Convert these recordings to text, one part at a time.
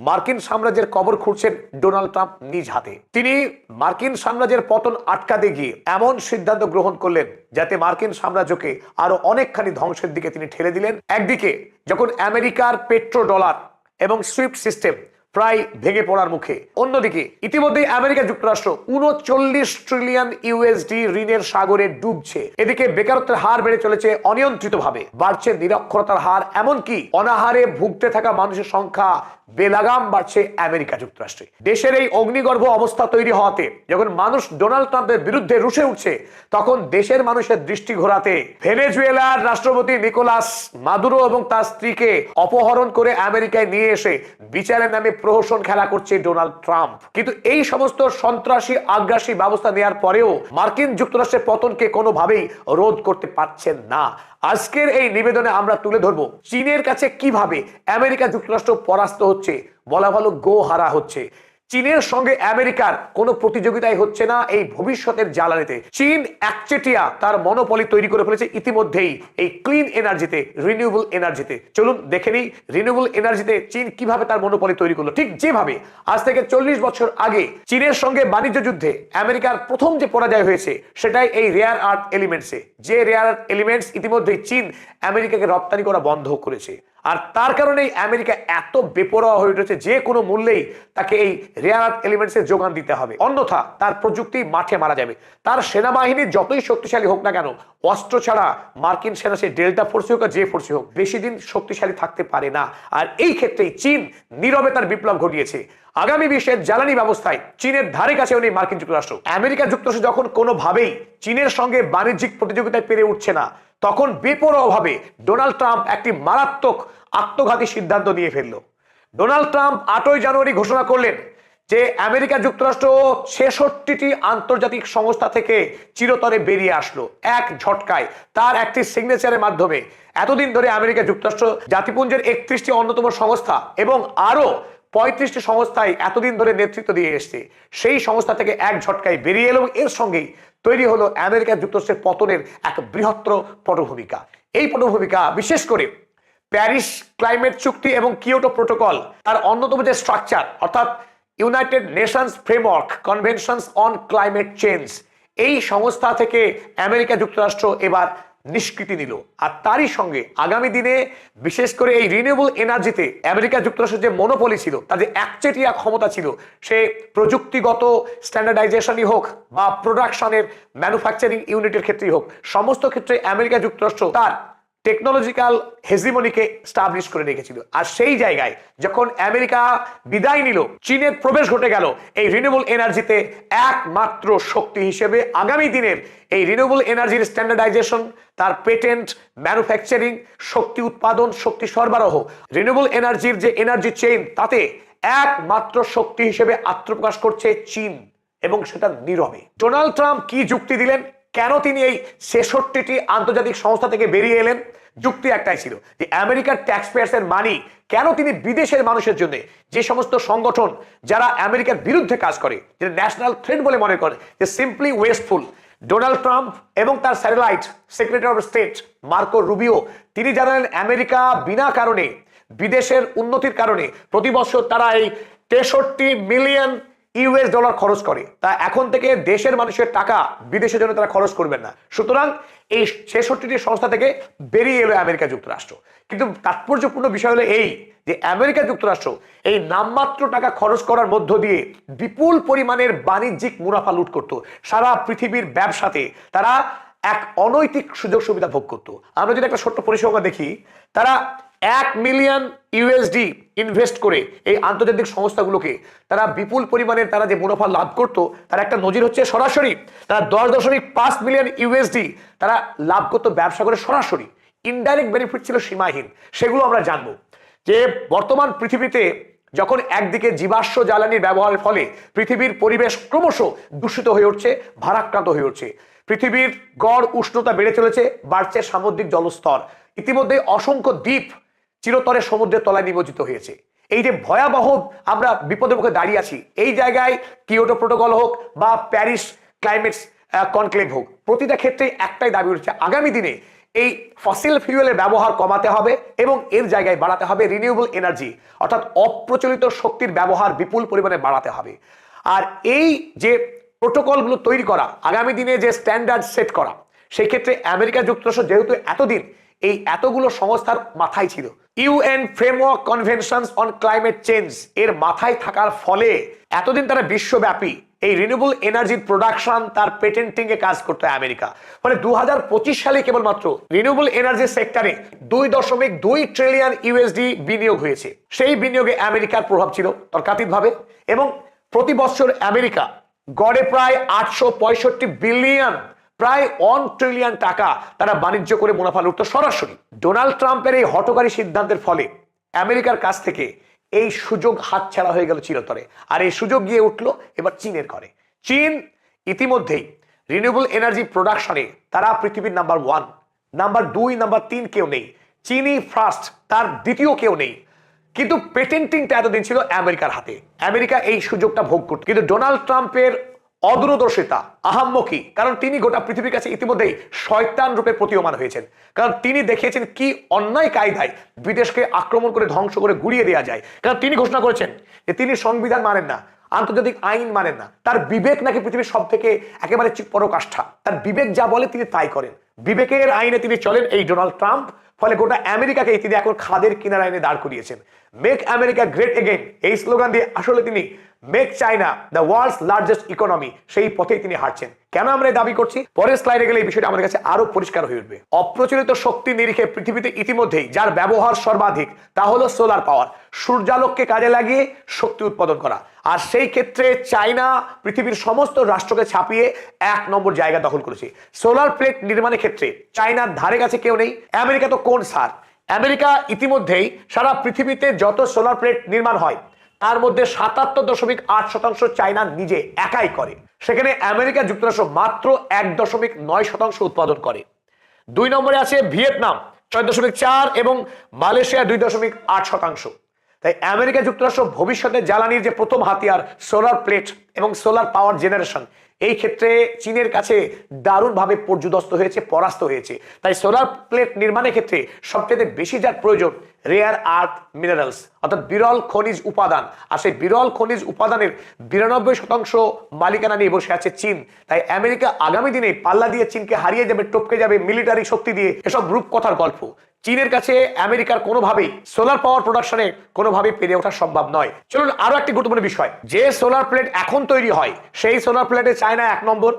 মার্কিন সাম্রাজ্যের কবর খুঁড়ছেন ডোনাল্ড ট্রাম্প নিজ হাতে। তিনি মার্কিন সাম্রাজ্যের পতন আটকাতে গিয়ে এমন সিদ্ধান্ত গ্রহণ করলেন যাতে মার্কিন সাম্রাজ্যকে আরো অনেকখানি ধ্বংসের দিকে তিনি ঠেলে দিলেন। একদিকে যখন আমেরিকার পেট্রো ডলার এবং সুইফট সিস্টেম প্রায় ভেঙে পড়ার মুখে, অন্যদিকে ইতিমধ্যেই আমেরিকা যুক্তরাষ্ট্র ৩৯ ট্রিলিয়ন ইউএসডি ঋণের সাগরে ডুবছে। এদিকে বেকারত্বের হার বেড়ে চলেছে অনিয়ন্ত্রিতভাবে, বাড়ছে নিরক্ষরতার হার, এমনকি অনাহারে ভুগতে থাকা মানুষের সংখ্যা বেলাগাম বাড়ছে আমেরিকা যুক্তরাষ্ট্রে। দেশের এই অগ্নিগর্ভ অবস্থা তৈরি হওয়াতে যখন মানুষ ডোনাল্ড ট্রাম্পের বিরুদ্ধে রুষে উঠছে, তখন দেশের মানুষের দৃষ্টি ঘোরাতে ভেনেজুয়েলার রাষ্ট্রপতি নিকোলাস মাদুরো এবং তার স্ত্রীকে অপহরণ করে আমেরিকায় নিয়ে এসে বিচারের নামে প্রহসন খেলা করছে ডোনাল্ড ট্রাম্প। কিন্তু এই সমস্ত সন্ত্রাসী আগ্রাসী ব্যবস্থা নেওয়ার পরেও মার্কিন যুক্তরাষ্ট্রের পতনকে কোনোভাবেই রোধ করতে পারছেন না। আজকের এই নিবেদনে আমরা তুলে ধরবো চীনের কাছে কিভাবে আমেরিকা যুক্তরাষ্ট্র পরাস্ত হচ্ছে, বলা ভালো গো হারা হচ্ছে। চীনের সঙ্গে আমেরিকার কোনো প্রতিযোগিতাই হচ্ছে না এই ভবিষ্যতের জ্বালানিতে। চীন একচেটিয়া তার মনোপলি তৈরি করে ফেলেছে ইতিমধ্যেই এই ক্লিন এনার্জিতে, রিনিউয়েবল এনার্জিতে। চলুন দেখে নিই রিনিউয়েবল এনার্জিতে চীন কিভাবে তার মনোপলি তৈরি করলো। ঠিক যেভাবে আজ থেকে 40 বছর আগে চীনের সঙ্গে বাণিজ্য যুদ্ধে আমেরিকার প্রথম যে পরাজয় হয়েছে সেটাই এই রেয়ার আর্থ এলিমেন্টসে। যে রেয়ার আর্থ এলিমেন্টস ইতিমধ্যেই চীন আমেরিকাকে রপ্তানি করা বন্ধ করেছে, আর তার কারণেই আমেরিকা এত বেপরোয়া হয়ে উঠেছে যে কোনো মূল্যেই তাকে এই রেয়ার আর্থ এলিমেন্টসের যোগান দিতে হবে, অন্যথা তার প্রযুক্তি মাঠে মারা যাবে। তার সেনাবাহিনী যতই শক্তিশালী হোক না কেন, অস্ত্র ছাড়া মার্কিন সেনা, সে ডেল্টা ফোর্সই হোক আর যে ফোর্সই হোক, বেশি দিন শক্তিশালী থাকতে পারে না। আর এই ক্ষেত্রেই চীন নীরবে তার বিপ্লব ঘটিয়েছে। আগামী বিশ্বের জ্বালানি ব্যবস্থায় চীনের ধারে কাছেও নেই মার্কিন যুক্তরাষ্ট্র। আমেরিকা যুক্তরাষ্ট্র যখন কোনোভাবেই চীনের সঙ্গে বাণিজ্যিক প্রতিযোগিতায় পেরে উঠছে না, তখন বেপরোয়াভাবে ডোনাল্ড ট্রাম্প একটি মারাত্মক আত্মঘাতী সিদ্ধান্ত নিয়ে ফেলল। ডোনাল্ড ট্রাম্প 8ই জানুয়ারি ঘোষণা করলেন যে আমেরিকা যুক্তরাষ্ট্র 66টি আন্তর্জাতিক সংস্থা থেকে চিরতরে বেরিয়ে আসলো এক ঝটকায়, তার একটি সিগনেচারের মাধ্যমে। এতদিন ধরে আমেরিকা যুক্তরাষ্ট্র জাতিপুঞ্জের 31টি অন্যতম সংস্থা এবং আরো 35টি সংস্থায় এতদিন ধরে নেতৃত্ব দিয়ে এসছে, সেই সংস্থা থেকে এক ঝটকায় বেরিয়ে এলো। এর সঙ্গেই তৈরি হলো আমেরিকা যুক্তরাষ্ট্রের পতনের এক বৃহত্তর পটভূমিকা। এই পটভূমিকা বিশেষ করে প্যারিস ক্লাইমেট চুক্তি এবং কিয়োটো প্রোটোকল, তার অন্যতম যে স্ট্রাকচার অর্থাৎ United Nations framework conventions on climate change, এই সংস্থা থেকে আমেরিকা যুক্তরাষ্ট্র এবার নিষ্কৃতি নিল। আর তারই সঙ্গে আগামী দিনে বিশেষ করে এই রিনিউয়েবল এনার্জিতে আমেরিকা যুক্তরাষ্ট্রের যে মনোপলি ছিল, তাদের একচেটিয়া ক্ষমতা ছিল, সে প্রযুক্তিগত স্ট্যান্ডার্ডাইজেশনই হোক বা প্রোডাকশনের ম্যানুফ্যাকচারিং ইউনিটের ক্ষেত্রেই হোক, সমস্ত ক্ষেত্রে আমেরিকা যুক্তরাষ্ট্র তার টেকনোলজিক্যাল হেজিমনিকে স্টাবলিশ করে রেখেছিল। আর সেই জায়গায় যখন আমেরিকা বিদায় নিল, চীনের প্রবেশ ঘটে গেল এই রিনিউয়েবল এনার্জিতে একমাত্র শক্তি হিসেবে। আগামী দিনের এই রিনিউয়েবল এনার্জির স্ট্যান্ডার্ডাইজেশন, তার পেটেন্ট, ম্যানুফ্যাকচারিং, শক্তি উৎপাদন, শক্তি সরবরাহ, রিনিউয়েবল এনার্জির যে এনার্জি চেইন, তাতে একমাত্র শক্তি হিসেবে আত্মপ্রকাশ করছে চীন, এবং সেটা নীরবে। ডোনাল্ড ট্রাম্প কি যুক্তি দিলেন, কেন তিনি এই 66টি আন্তর্জাতিক সংস্থা থেকে বেরিয়ে এলেন? যুক্তি একটাই ছিল যে আমেরিকার ট্যাক্স পেয়ার্সের মানি কেন তিনি বিদেশের মানুষের জন্য, যে সমস্ত সংগঠন যারা আমেরিকার বিরুদ্ধে কাজ করে, যেটা ন্যাশনাল থ্রেট বলে মনে করে, যে সিম্পলি ওয়েস্টফুল। ডোনাল্ড ট্রাম্প এবং তার satellite secretary of state Marco Rubio, তিনি জানালেন আমেরিকা বিনা কারণে, বিদেশের উন্নতির কারণে প্রতি বছর তারা এই 63 মিলিয়ন ইউএস ডলার খরচ করে। তা এখন থেকে দেশের মানুষের টাকা বিদেশের জন্য তারা খরচ করবেন না। সুতরাং এই 66টি সংস্থা থেকে বেরিয়ে এলো আমেরিকা যুক্তরাষ্ট্র। কিন্তু তাৎপর্যপূর্ণ বিষয় হলো এই যে আমেরিকা যুক্তরাষ্ট্র এই নামমাত্র টাকা খরচ করার মধ্য দিয়ে বিপুল পরিমাণের বাণিজ্যিক মুনাফা লুট করত। সারা পৃথিবীর ব্যবসাতে তারা এক অনৈতিক সুযোগ সুবিধা ভোগ করত। আমরা যদি একটা ছোট্ট পরিসংখ্যান দেখি, তারা 1 মিলিয়ন ইউএসডি ইনভেস্ট করে এই আন্তর্জাতিক সংস্থাগুলোকে তারা বিপুল পরিমাণের তারা যে মুনাফা লাভ করত, তার একটা নজির হচ্ছে সরাসরি তারা 10.5 মিলিয়ন ইউএসডি তারা লাভ করতো ব্যবসা করে সরাসরি। ইনডাইরেক্ট বেনিফিট ছিল সীমাহীন, সেগুলো আমরা জানবো। যে বর্তমান পৃথিবীতে যখন একদিকে জীবাশ্ম জ্বালানির ব্যবহারের ফলে পৃথিবীর পরিবেশ ক্রমশ দূষিত হয়ে উঠছে, ভারাক্রান্ত হয়ে উঠছে, পৃথিবীর গড় উষ্ণতা বেড়ে চলেছে, বাড়ছে সামুদ্রিক জলস্তর, ইতিমধ্যে অসংখ্য দ্বীপ চিরতরে সমুদ্রের তলায় নিমজ্জিত হয়েছে। এই যে ভয়াবহ আমরা বিপদের মুখে দাঁড়িয়ে আছি, এই জায়গায় কিয়োটো প্রোটোকল হোক বা প্যারিস ক্লাইমেট কনক্লেভ হোক, প্রতিটা ক্ষেত্রে একটাই দাবি উঠছে, আগামী দিনে এই ফসিল ফিউয়েলের ব্যবহার কমাতে হবে এবং এর জায়গায় বাড়াতে হবে রিনিউয়েবল এনার্জি, অর্থাৎ অপ্রচলিত শক্তির ব্যবহার বিপুল পরিমাণে বাড়াতে হবে। আর এই যে প্রোটোকলগুলো তৈরি করা, আগামী দিনে যে স্ট্যান্ডার্ড সেট করা, সেই ক্ষেত্রে আমেরিকা যুক্তরাষ্ট্র যেহেতু এতদিন এই এতগুলো সংস্থার মাথায় ছিল, UN framework conventions on climate change এর মাথায় থাকার ফলে এতদিন তারা বিশ্বব্যাপী এই রিনিউয়েবল এনার্জির প্রোডাকশন তার পেটেন্টিং এ কাজ করতে হয়। ফলে 2025 সালে কেবলমাত্র রিনিউয়েবল এনার্জি সেক্টরে 2.2 ট্রিলিয়ন ইউএসডি বিনিয়োগ হয়েছে। সেই বিনিয়োগে আমেরিকার প্রভাব ছিল তর্কাতীতভাবে, এবং প্রতি বছর আমেরিকা গড়ে প্রায় 865 বিলিয়ন, প্রায় 1 ট্রিলিয়ন টাকা তারা বাণিজ্য করে মুনাফা লুটতো সরাসরি। ডোনাল্ড ট্রাম্পের এই হঠকারী সিদ্ধান্তের ফলে আমেরিকার কাছ থেকে এই সুযোগ হাতছাড়া হয়ে গেল চিরতরে। আর এই সুযোগ গিয়ে উঠলো এবার চীনের ঘরে। চীন ইতিমধ্যেই রিনিউয়েবল এনার্জি প্রোডাকশনে তারা পৃথিবীর নাম্বার 1, নাম্বার 2, নাম্বার 3 কেউ নেই। চীনই ফার্স্ট, তার দ্বিতীয় কেউ নেই। কিন্তু পেটেন্টিংটা এতদিন ছিল আমেরিকার হাতে, আমেরিকা এই সুযোগটা ভোগ করত। কিন্তু ডোনাল্ড ট্রাম্পের অদূরদর্শিতা, আহাম্মকি, কারণ তিনি গোটা পৃথিবীর কাছে ইতিমধ্যেই শয়তান রূপে প্রতীয়মান হয়েছেন। কারণ তিনি দেখিয়েছেন কি অন্যায় কায়দায় বিদেশকে আক্রমণ করে ধ্বংস করে গুড়িয়ে দেওয়া যায়। কারণ তিনি ঘোষণা করেছেন যে তিনি সংবিধান মানেন না, আন্তর্জাতিক আইন মানেন না। তার বিবেক নাকি পৃথিবীর সব থেকে একেবারে পরকাষ্ঠা। তার বিবেক যা বলে তিনি তাই করেন, বিবেকের আইনে তিনি চলেন এই ডোনাল্ড ট্রাম্প। ফলে গোটা আমেরিকাকে তিনি এখন খাদের কিনারা এনে দাঁড় করিয়েছেন। মেক আমেরিকা গ্রেট এগেইন এই স্লোগান দিয়ে আসলে তিনি make China the world's largest economy সেই পথেই তিনি হাঁটছেন। কেন আমরা এই দাবি করছি, পরের স্লাইডে গেলে এই বিষয়টা আমাদের কাছে আরো পরিষ্কার হয়ে উঠবে। অপ্রচলিত শক্তি নিরিখে পৃথিবীতে ইতিমধ্যেই যার ব্যবহার সর্বাধিক তা হলো সোলার পাওয়ার, সূর্যালোককে কাজে লাগিয়ে শক্তি উৎপাদন করা। আর সেই ক্ষেত্রে চায়না পৃথিবীর সমস্ত রাষ্ট্রকে ছাপিয়ে 1 নম্বর জায়গা দখল করেছে। সোলার প্লেট নির্মাণের ক্ষেত্রে চায়নার ধারে কাছে কেউ নেই। আমেরিকা তো কোন সার, আমেরিকা ইতিমধ্যেই সারা পৃথিবীতে যত সোলার প্লেট নির্মাণ হয় তার মধ্যে 77.8% চায়না নিজে একাই করে। সেখানে আমেরিকা যুক্তরাষ্ট্র মাত্র 1.9% উৎপাদন করে। 2 নম্বরে আছে ভিয়েতনাম 6.4 এবং মালয়েশিয়া 2.8%। তাই আমেরিকা যুক্তরাষ্ট্র ভবিষ্যতে জ্বালানির যে প্রথম হাতিয়ার সোলার প্লেট এবং সোলার পাওয়ার জেনারেশন, এই ক্ষেত্রে চীনের কাছে দারুণভাবে পর্যুদস্ত হয়েছে, পরাস্ত হয়েছে। তাই সোলার প্লেট নির্মাণের ক্ষেত্রে সবচেয়ে বেশি যার প্রয়োজন রেয়ার আর্থ মিনারেলস, অর্থাৎ বিরল খনিজ উপাদান। আর সেই বিরল খনিজ উপাদানের 92% মালিকানা নিয়ে বসে আছে চীন। তাই আমেরিকা আগামী দিনে পাল্লা দিয়ে চীনকে হারিয়ে যাবে, টপকে যাবে মিলিটারি শক্তি দিয়ে, এসব রূপকথার গল্প। চীনের কাছে আমেরিকার কোনোভাবেই সোলার পাওয়ার প্রোডাকশনে কোনোভাবেই পেরে ওঠা সম্ভব নয়। চলুন আরো একটি গুরুত্বপূর্ণ বিষয়, যে সোলার প্লেট এখন তৈরি হয় সেই সোলার প্লেটে চায়না 1 নম্বর।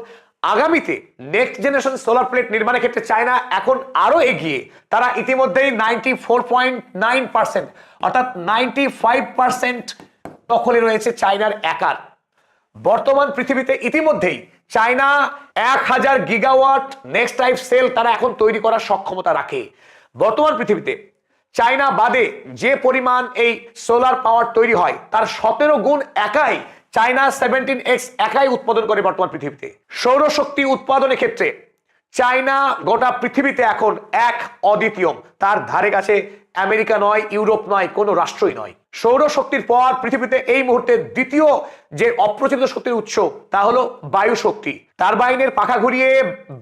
আগামীতে নেক্সট জেনারেশন সোলার প্লেট নির্মাণের ক্ষেত্রে চায়না এখন আরো এগিয়ে। তারা ইতিমধ্যেই 94.9% অর্থাৎ 95% দখলে রয়েছে চায়নার একার। বর্তমান পৃথিবীতে ইতিমধ্যেই China 1000 gigawatt next type cell তারা এখন তৈরি করার সক্ষমতা রাখে। বর্তমান পৃথিবীতে চায়না বাদে যে পরিমাণ এই সোলার পাওয়ার তৈরি হয় তার 17 গুণ একাই চায়না 17x একাই উৎপাদন করে বর্তমান পৃথিবীতে। সৌরশক্তি উৎপাদনের ক্ষেত্রে চায়না গোটা পৃথিবীতে এখন এক অদ্বিতীয়, তার ধারে কাছে আমেরিকা নয়, ইউরোপ নয়, কোনো রাষ্ট্রই নয়। সৌরশক্তির পর পৃথিবীতে এই মুহূর্তে দ্বিতীয় যে অপ্রচলিত শক্তির উৎস তা হলো বায়ু শক্তি। টারবাইনের পাখা ঘুরিয়ে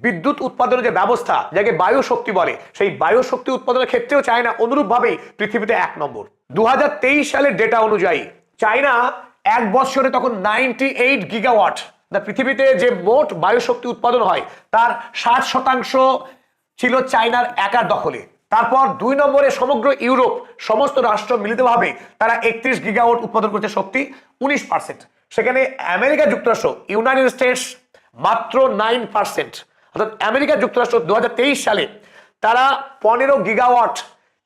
বিদ্যুৎ উৎপাদনের যে ব্যবস্থা, যাকে বায়ু শক্তি বলে, সেই বায়ু শক্তি উৎপাদনের ক্ষেত্রেও চায়না অনুরূপভাবেই পৃথিবীতে 1 নম্বর। 2023 সালের ডেটা অনুযায়ী চায়না এক বছরে তখন 98 গিগাওয়াট, পৃথিবীতে যে মোট বায়ু শক্তি উৎপাদন হয় তার 60% ছিল চায়নার একার দখলে। তারপর 2 নম্বরে সমগ্র ইউরোপ সমস্ত রাষ্ট্র মিলিতভাবে তারা 31 গিগাওয়াট উৎপাদন করছে শক্তি, 19%। সেখানে আমেরিকা যুক্তরাষ্ট্র, ইউনাইটেড স্টেটস মাত্র 9%। অর্থাৎ আমেরিকা যুক্তরাষ্ট্র 2023 সালে তারা 15 গিগাওয়াট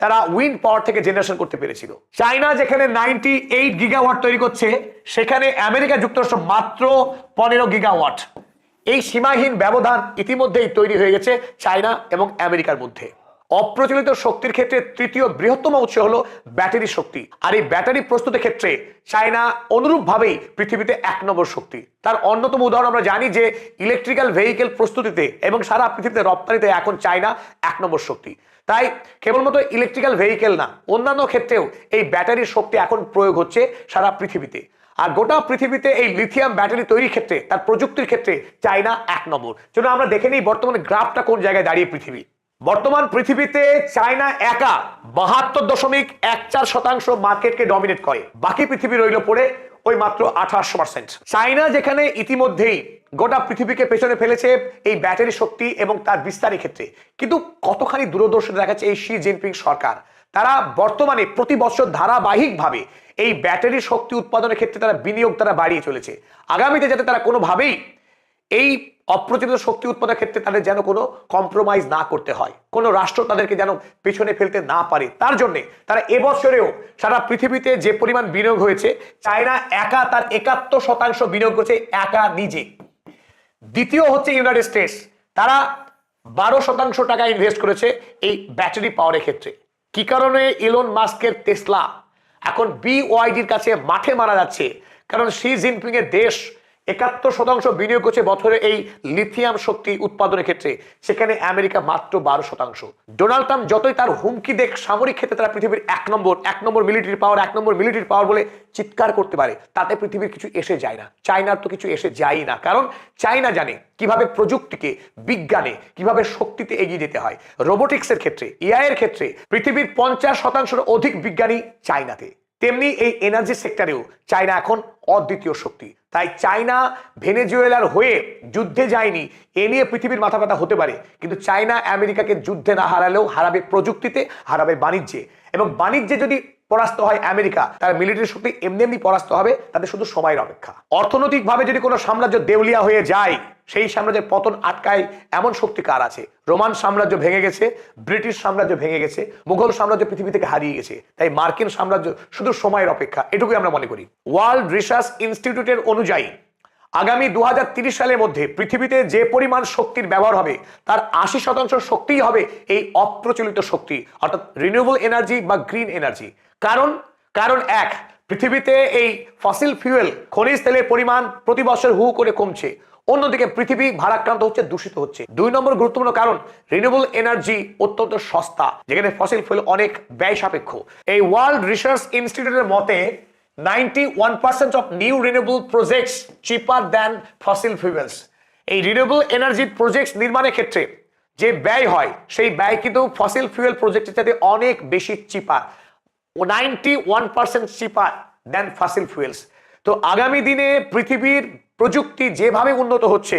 তারা উইন্ড পাওয়ার থেকে জেনারেশন করতে পেরেছিল। চায়না যেখানে 98 গিগাওয়াট তৈরি করছে, সেখানে আমেরিকা যুক্তরাষ্ট্র মাত্র 15 গিগাওয়াট। এই সীমাহীন ব্যবধান ইতিমধ্যেই তৈরি হয়ে গেছে চায়না এবং আমেরিকার মধ্যে। অপ্রচলিত শক্তির ক্ষেত্রে তৃতীয় বৃহত্তম উৎস হলো ব্যাটারি শক্তি। আর এই ব্যাটারি প্রস্তুতের ক্ষেত্রে চায়না অনুরূপভাবেই পৃথিবীতে 1 নম্বর শক্তি। তার অন্যতম উদাহরণ আমরা জানি যে ইলেকট্রিক্যাল ভেহিকেল প্রস্তুতিতে এবং সারা পৃথিবীতে রপ্তানিতে এখন চায়না 1 নম্বর শক্তি। তাই কেবলমাত্র ইলেকট্রিক্যাল ভেহিকেল না, অন্যান্য ক্ষেত্রেও এই ব্যাটারির শক্তি এখন প্রয়োগ হচ্ছে সারা পৃথিবীতে। আর গোটা পৃথিবীতে এই লিথিয়াম ব্যাটারি তৈরির ক্ষেত্রে, তার প্রযুক্তির ক্ষেত্রে চায়না 1 নম্বর। চলুন আমরা দেখে নিই বর্তমানে গ্রাফটা কোন জায়গায় দাঁড়িয়ে পৃথিবী। বর্তমান পৃথিবীতে চায়না একা 72.14% মার্কেটকে ডমিনেট করে, বাকি পৃথিবী রইল পড়ে ওই মাত্র 28%। চায়না যেখানে ইতিমধ্যেই গোটা পৃথিবীকে পেছনে ফেলেছে এই ব্যাটারি শক্তি এবং তার বিস্তারের ক্ষেত্রে, কিন্তু কতখানি দূরদর্শিতা দেখাচ্ছে এই শি জিনপিং সরকার। তারা বর্তমানে প্রতি বছর ধারাবাহিকভাবে এই ব্যাটারি শক্তি উৎপাদনের ক্ষেত্রে তারা বিনিয়োগ তারা বাড়িয়ে চলেছে। আগামীতে যাতে তারা কোনোভাবেই এই অপ্রচলিত শক্তি উৎপাদনের ক্ষেত্রে তাদের যেন কোনো কম্প্রোমাইজ না করতে হয়, কোনো রাষ্ট্র তাদেরকে যেন পেছনে ফেলতে না পারে, তার জন্য তারা এবছরেও সারা পৃথিবীতে যে পরিমাণ বিনিয়োগ হয়েছে, চায়না একা তার 71% বিনিয়োগ করেছে একা নিজে। দ্বিতীয় হচ্ছে ইউনাইটেড স্টেটস, তারা 12% টাকা ইনভেস্ট করেছে এই ব্যাটারি পাওয়ারের ক্ষেত্রে। কি কারণে ইলন মাস্কের টেসলা এখন বিওয়াইডির কাছে মাঠে মারা যাচ্ছে? কারণ শি জিনপিং এর দেশ 71% বিনিয়োগ করছে বছরে এই লিথিয়াম শক্তি উৎপাদনের ক্ষেত্রে, সেখানে আমেরিকা মাত্র 12%। ডোনাল্ড ট্রাম্প যতই তার হুমকি দেখ সামরিক ক্ষেত্রে তারা পৃথিবীর এক নম্বর মিলিটারি পাওয়ার বলে চিৎকার করতে পারে, তাতে পৃথিবীর কিছু এসে যায় না। চায়নার তো কিছু এসে যায় না, কারণ চায়না জানে কিভাবে প্রযুক্তিকে, বিজ্ঞানে কিভাবে শক্তিতে এগিয়ে যেতে হয়। রোবোটিক্সের ক্ষেত্রে, এআই এর ক্ষেত্রে পৃথিবীর 50% অধিক বিজ্ঞানী চায়নাতে। তেমনি এই এনার্জি সেক্টরেও চায়না এখন অদ্বিতীয় শক্তি। তাই চায়না ভেনেজুয়েলার হয়ে যুদ্ধে যায়নি, এ নিয়ে পৃথিবীর মাথা ব্যথা হতে পারে, কিন্তু চায়না আমেরিকাকে যুদ্ধে না হারালেও হারাবে প্রযুক্তিতে, হারাবে বাণিজ্যে। এবং বাণিজ্যে যদি পরাস্ত হয় আমেরিকা, তার মিলিটারি শক্তি এমনি পরাস্ত হবে, তাদের শুধু সময়ের অপেক্ষা। অর্থনৈতিকভাবে যদি কোনো সাম্রাজ্য দেউলিয়া হয়ে যায়, সেই সাম্রাজ্যের পতন আটকায় এমন শক্তি কার আছে? রোমান সাম্রাজ্য ভেঙে গেছে, ব্রিটিশ সাম্রাজ্য ভেঙে গেছে, মুঘল সাম্রাজ্য পৃথিবী থেকে হারিয়ে গেছে, তাই মার্কিন সাম্রাজ্য শুধু সময়ের অপেক্ষা, এটুকুই আমরা মনে করি। ওয়ার্ল্ড রিসার্চ ইনস্টিটিউটের অনুযায়ী আগামী 2030 সালের মধ্যে পৃথিবীতে যে পরিমাণ শক্তির ব্যবহার হবে, তার 80% শক্তিই হবে এই অপ্রচলিত শক্তি, অর্থাৎ রিনিউয়েবল এনার্জি বা গ্রিন এনার্জি। কারণ এক, পৃথিবীতে এই ফসিল ফিউয়েল খনিজ তেলের পরিমাণ প্রতি বছর হু করে কমছে, অন্যদিকে পৃথিবী ভারাক্রান্ত হচ্ছে, দূষিত হচ্ছে। 2 নম্বর গুরুত্বপূর্ণ কারণ, রিনিউয়েবল এনার্জি অত্যন্ত সস্তা, যেখানে ফসিল ফুয়েল অনেক ব্যয় সাপেক্ষ। এই ওয়ার্ল্ড রিসার্চ ইনস্টিটিউটের মতে 91% of new renewable projects cheaper than fossil fuels. এই রিনিউয়েবল এনার্জি প্রজেক্ট নির্মাণের ক্ষেত্রে যে ব্যয় হয়, সেই ব্যয় কিন্তু ফসিল ফিউয়েল প্রজেক্টের চাইতে অনেক বেশি চিপার, 91% চিপার দ্যান ফসিল ফুয়েলস। তো আগামী দিনে পৃথিবীর প্রযুক্তি যেভাবে উন্নত হচ্ছে,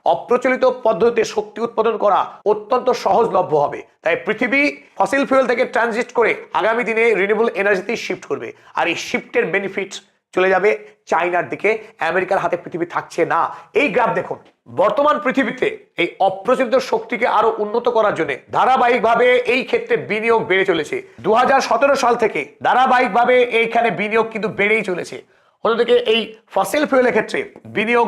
অপ্রচলিত পদ্ধতিতে শক্তি উৎপাদন করা অত্যন্ত সহজলভ্য হবে। তাই পৃথিবী ফসিল ফুয়েল থেকে ট্রানজিট করে আগামী দিনে রিনিউয়েবল এনার্জিতে শিফট করবে, আর এই শিফটের বেনিফিট চলে যাবে চায়নার দিকে, আমেরিকার হাতে পৃথিবী থাকছে না। এই গ্রাফ দেখুন, বর্তমান পৃথিবীতে এই অপ্রচলিত শক্তিকে আরো উন্নত করার জন্য ধারাবাহিকভাবে এই ক্ষেত্রে বিনিয়োগ বেড়ে চলেছে। 2017 সাল থেকে ধারাবাহিকভাবে এইখানে বিনিয়োগ কিন্তু বেড়েই চলেছে। অন্যদিকে এই ফসিল ফুয়েলের ক্ষেত্রে বিনিয়োগ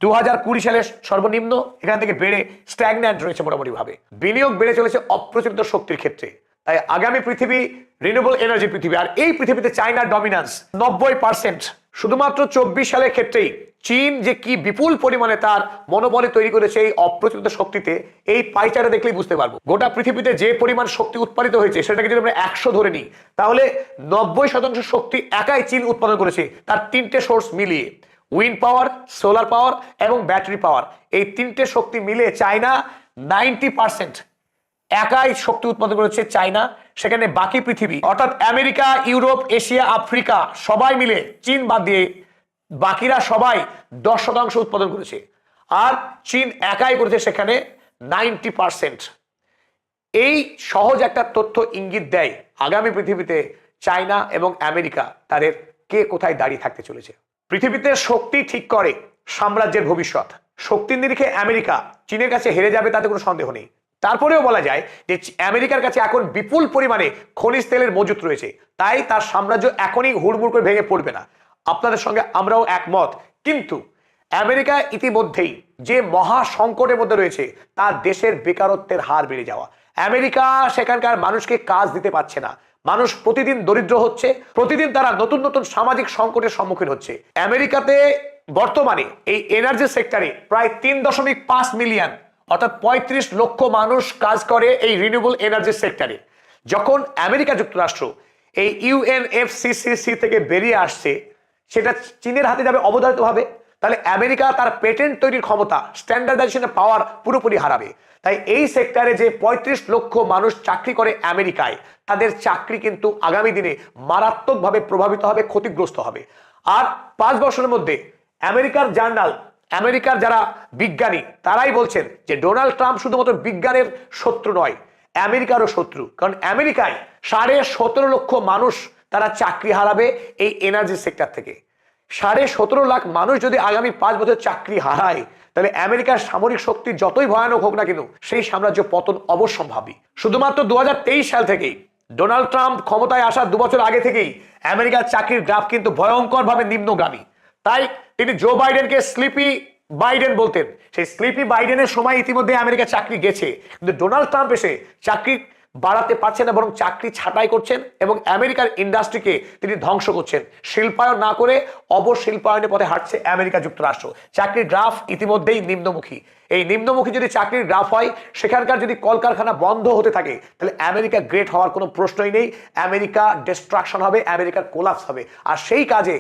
2020 সালে সর্বনিম্ন, এখান থেকে বেড়ে স্ট্যাগন্যান্ট রয়েছে মোটামুটি ভাবে। বিনিয়োগ বেড়ে চলেছে অপ্রচলিত শক্তির ক্ষেত্রে। তাই আগামী পৃথিবী রিনিউয়েবল এনার্জি পৃথিবী, আর এই পৃথিবীতে চায়নার ডমিনেন্স 90%। শুধুমাত্র 24 সালের ক্ষেত্রেই চীন যে কি বিপুল পরিমাণে তার মনোবলে তৈরি করেছে এই অপ্রচলিত শক্তিতে, এই পাইচারে দেখলেই বুঝতে পারবো। গোটা পৃথিবীতে যে পরিমাণ শক্তি উৎপাদিত হয়েছে, সেটাকে যদি আমরা 100 ধরে নিই, তাহলে 90% শক্তি একাই চীন উৎপাদন করেছে, তার 3টে সোর্স মিলিয়ে, উইন্ড পাওয়ার, সোলার পাওয়ার এবং ব্যাটারি পাওয়ার। এই 3টে শক্তি মিলে চায়না 90% একাই শক্তি উৎপাদন করেছে চায়না। সেখানে বাকি পৃথিবী অর্থাৎ আমেরিকা, ইউরোপ, এশিয়া, আফ্রিকা সবাই মিলে, চীন বাদ দিয়ে বাকিরা সবাই 10% উৎপাদন করেছে, আর চীন একাই করেছে সেখানে 90%। এই সহজ একটা তথ্য ইঙ্গিত দেয় আগামী পৃথিবীতে চায়না এবং আমেরিকা তাদের কে কোথায় দাঁড়িয়ে থাকতে চলেছে। পৃথিবীতে শক্তি ঠিক করে সাম্রাজ্যের ভবিষ্যৎ। শক্তির নিরিখে আমেরিকা চীনের কাছে হেরে যাবে, তাতে কোনো সন্দেহ নেই। তারপরেও বলা যায় যে আমেরিকার কাছে এখন বিপুল পরিমাণে খনিজ তেলের মজুত রয়েছে, তাই তার সাম্রাজ্য এখনই হুড়মুড় করে ভেঙে পড়বে না। আপনাদের সঙ্গে আমরাও একমত। কিন্তু আমেরিকা ইতিমধ্যেই যে মহা সংকটের মধ্যে রয়েছে, তার দেশের বেকারত্বের হার বেড়ে যাওয়া। আমেরিকা সেখানকার মানুষকে কাজ দিতে পারছে না, মানুষ প্রতিদিন দরিদ্র হচ্ছে, প্রতিদিন তারা নতুন নতুন সামাজিক সংকটের সম্মুখীন হচ্ছে। আমেরিকাতে বর্তমানে এই এনার্জি সেক্টরে প্রায় 3.5 মিলিয়ন অর্থাৎ 35 লক্ষ মানুষ কাজ করে এই রিনিউয়েবল এনার্জি সেক্টরে। যখন আমেরিকা যুক্তরাষ্ট্র এই ইউএনএফসিসিসি থেকে বেরিয়ে আসছে, সেটা চীনের হাতে যাবে অবধারিতভাবে। তাহলে আমেরিকা তার পেটেন্ট তৈরির ক্ষমতা, স্ট্যান্ডার্ডাইজেশনের পাওয়ার পুরোপুরি হারাবে। তাই এই সেক্টরে যে 35 লক্ষ মানুষ চাকরি করে আমেরিকায়, তাদের চাকরি কিন্তু আগামী দিনে মারাত্মকভাবে প্রভাবিত হবে, ক্ষতিগ্রস্ত হবে। আর 5 বছরের মধ্যে আমেরিকার জার্নাল, আমেরিকার যারা বিজ্ঞানী তারাই বলছেন যে ডোনাল্ড ট্রাম্প শুধুমাত্র বিজ্ঞানের শত্রু নয়, আমেরিকারও শত্রু। কারণ আমেরিকায় 17.5 লক্ষ মানুষ তারা চাকরি হারাবে এই এনার্জি সেক্টর থেকে। 17.5 লাখ মানুষ যদি আগামী 5 বছর চাকরি হারায়, তাহলে আমেরিকার সামরিক শক্তি যতই ভয়ানক হোক না কেন, সেই সাম্রাজ্য পতন অবশ্যম্ভাবী। শুধুমাত্র 2023 সাল থেকেই, ডোনাল্ড ট্রাম্প ক্ষমতায় আসার 2 বছর আগে থেকেই আমেরিকার চাকরির গ্রাফ কিন্তু ভয়ঙ্করভাবে নিম্নগামী। তাই তিনি জো বাইডেনকে স্লিপি বাইডেন বলতেন। সেই স্লিপি বাইডেনের সময় ইতিমধ্যে আমেরিকা চাকরি গেছে, কিন্তু ডোনাল্ড ট্রাম্প এসে চাকরি বাড়াতে পারছেন না, বরং চাকরি ছাঁটাই করছেন এবং আমেরিকার ইন্ডাস্ট্রিকে তিনি ধ্বংস করছেন। শিল্পায়ন না করে অবশিল্পায়নের পথে হাঁটছে আমেরিকা যুক্তরাষ্ট্র। চাকরির গ্রাফ ইতিমধ্যেই নিম্নমুখী। এই নিম্নমুখী যদি চাকরির গ্রাফ হয়, সেখানকার যদি কলকারখানা বন্ধ হতে থাকে, তাহলে আমেরিকা গ্রেট হওয়ার কোনো প্রশ্নই নেই। আমেরিকা ডিস্ট্রাকশন হবে, আমেরিকার কোলাপস হবে। আর সেই কাজে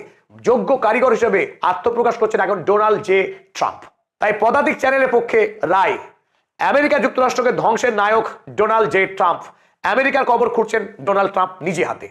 যোগ্য কারিগর হিসেবে আত্মপ্রকাশ করছেন এখন ডোনাল্ড জে ট্রাম্প। তাই পদাতিক চ্যানেলের পক্ষে রায়, আমেরিকা যুক্তরাষ্ট্রকে ধ্বংসের নায়ক ডোনাল্ড জে ট্রাম্প। আমেরিকার কবর খুঁড়ছেন ডোনাল্ড ট্রাম্প নিজে হাতে।